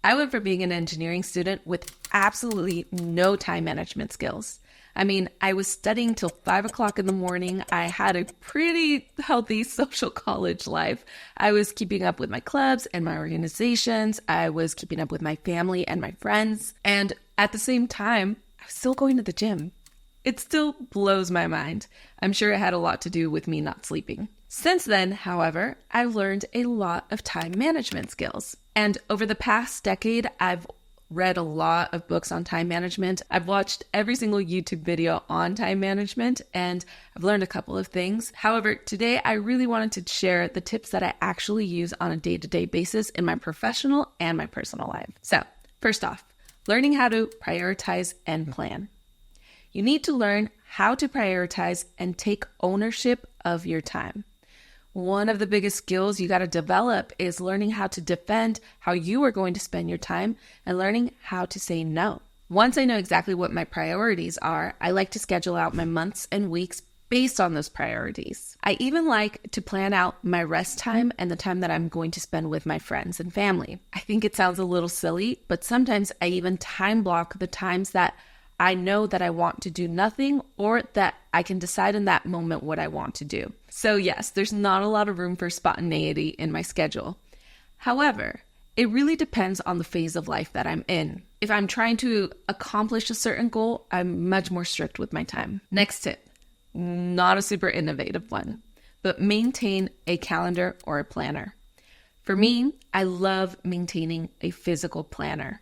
I went from being an engineering student with absolutely no time management skills. I mean, I was studying till 5 o'clock in the morning. I had a pretty healthy social college life. I was keeping up with my clubs and my organizations. I was keeping up with my family and my friends. And at the same time, I was still going to the gym. It still blows my mind. I'm sure it had a lot to do with me not sleeping. Since then, however, I've learned a lot of time management skills. And over the past decade, I've read a lot of books on time management. I've watched every single YouTube video on time management, and I've learned a couple of things. However, today I really wanted to share the tips that I actually use on a day-to-day basis in my professional and my personal life. So, first off, learning how to prioritize and plan. You need to learn how to prioritize and take ownership of your time. One of the biggest skills you got to develop is learning how to defend how you are going to spend your time and learning how to say no. Once I know exactly what my priorities are, I like to schedule out my months and weeks based on those priorities. I even like to plan out my rest time and the time that I'm going to spend with my friends and family. I think it sounds a little silly, but sometimes I even time block the times that I know that I want to do nothing or that I can decide in that moment what I want to do. So yes, there's not a lot of room for spontaneity in my schedule. However, it really depends on the phase of life that I'm in. If I'm trying to accomplish a certain goal, I'm much more strict with my time. Next tip, not a super innovative one, but maintain a calendar or a planner. For me, I love maintaining a physical planner.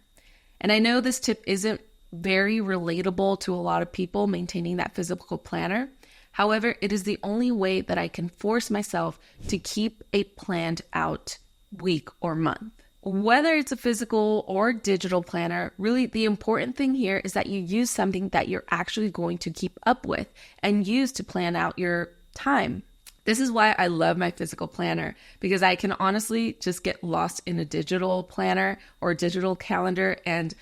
And I know this tip isn't very relatable to a lot of people, maintaining that physical planner. However, it is the only way that I can force myself to keep a planned out week or month. Whether it's a physical or digital planner, really the important thing here is that you use something that you're actually going to keep up with and use to plan out your time. This is why I love my physical planner, because I can honestly just get lost in a digital planner or digital calendar and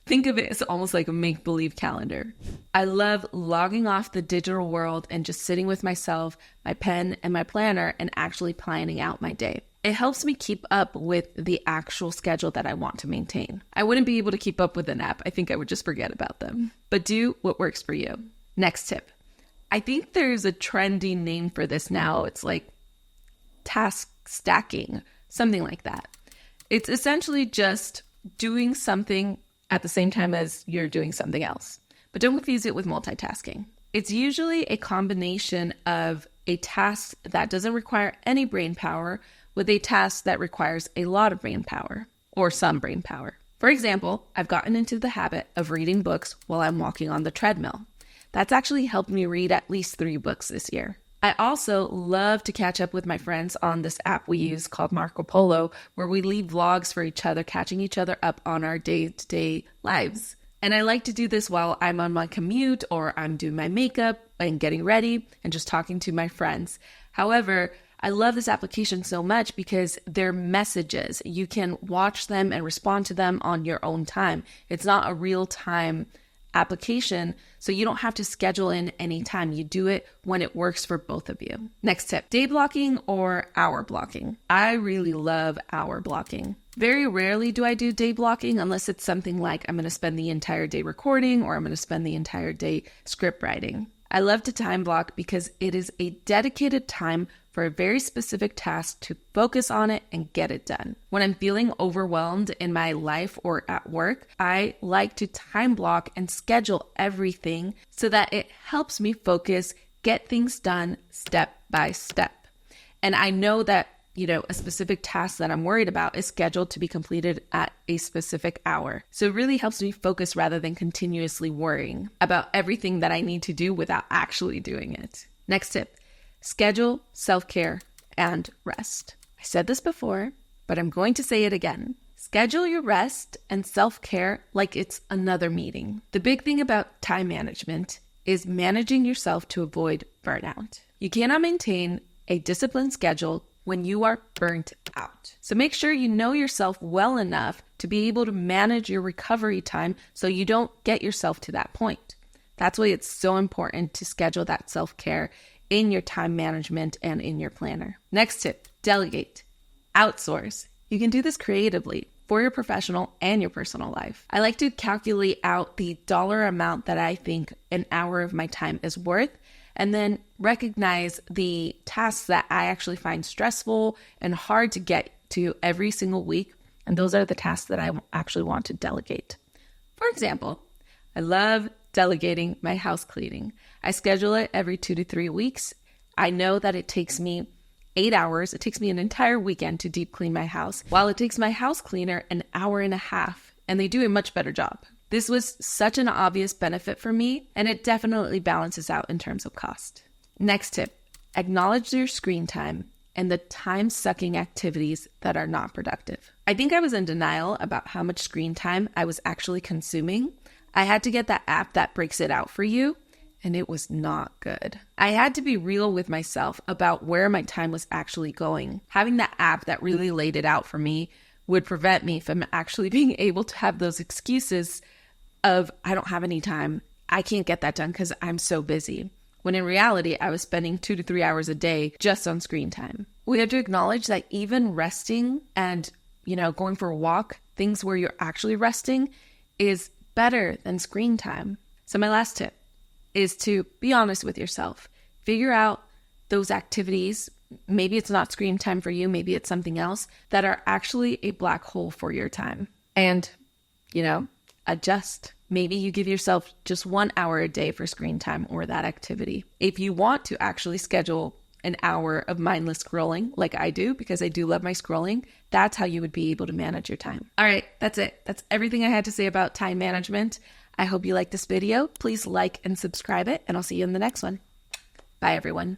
think of it as almost like a make-believe calendar. I love logging off the digital world and just sitting with myself, my pen, and my planner and actually planning out my day. It helps me keep up with the actual schedule that I want to maintain. I wouldn't be able to keep up with an app. I think I would just forget about them. But do what works for you. Next tip. I think there's a trendy name for this now. It's like task stacking, something like that. It's essentially just doing something at the same time as you're doing something else. But don't confuse it with multitasking. It's usually a combination of a task that doesn't require any brain power with a task that requires a lot of brain power or some brain power. For example, I've gotten into the habit of reading books while I'm walking on the treadmill. That's actually helped me read at least 3 books this year. I also love to catch up with my friends on this app we use called Marco Polo, where we leave vlogs for each other, catching each other up on our day-to-day lives. And I like to do this while I'm on my commute or I'm doing my makeup and getting ready and just talking to my friends. However, I love this application so much because they're messages. You can watch them and respond to them on your own time. It's not a real-time application, so you don't have to schedule in any time. You do it when it works for both of you. Next tip, day blocking or hour blocking. I really love hour blocking. Very rarely do I do day blocking unless it's something like I'm going to spend the entire day recording or I'm going to spend the entire day script writing. I love to time block because it is a dedicated time for a very specific task to focus on it and get it done. When I'm feeling overwhelmed in my life or at work, I like to time block and schedule everything so that it helps me focus, get things done step by step. And I know that, a specific task that I'm worried about is scheduled to be completed at a specific hour. So it really helps me focus rather than continuously worrying about everything that I need to do without actually doing it. Next tip, schedule self-care and rest. I said this before, but I'm going to say it again. Schedule your rest and self-care like it's another meeting. The big thing about time management is managing yourself to avoid burnout. You cannot maintain a disciplined schedule when you are burnt out. So make sure you know yourself well enough to be able to manage your recovery time so you don't get yourself to that point. That's why it's so important to schedule that self-care in your time management and in your planner. Next tip, delegate, outsource. You can do this creatively. for your professional and your personal life. I like to calculate out the dollar amount that I think an hour of my time is worth, and then recognize the tasks that I actually find stressful and hard to get to every single week. And those are the tasks that I actually want to delegate. For example, I love delegating my house cleaning. I schedule it every 2 to 3 weeks. I know that it takes me 8 hours. It takes me an entire weekend to deep clean my house, while it takes my house cleaner an hour and a half, and they do a much better job. This was such an obvious benefit for me, and it definitely balances out in terms of cost. Next tip, acknowledge your screen time and the time-sucking activities that are not productive. I think I was in denial about how much screen time I was actually consuming. I had to get that app that breaks it out for you, and it was not good. I had to be real with myself about where my time was actually going. Having that app that really laid it out for me would prevent me from actually being able to have those excuses of, I don't have any time, I can't get that done because I'm so busy. When in reality, I was spending 2 to 3 hours a day just on screen time. We have to acknowledge that even resting and, going for a walk, things where you're actually resting, is better than screen time. So my last tip is to be honest with yourself. Figure out those activities, maybe it's not screen time for you, maybe it's something else, that are actually a black hole for your time. And, adjust. Maybe you give yourself just 1 hour a day for screen time or that activity. If you want to actually schedule an hour of mindless scrolling like I do, because I do love my scrolling, that's how you would be able to manage your time. All right, that's it. That's everything I had to say about time management. I hope you liked this video. Please like and subscribe it, and I'll see you in the next one. Bye, everyone.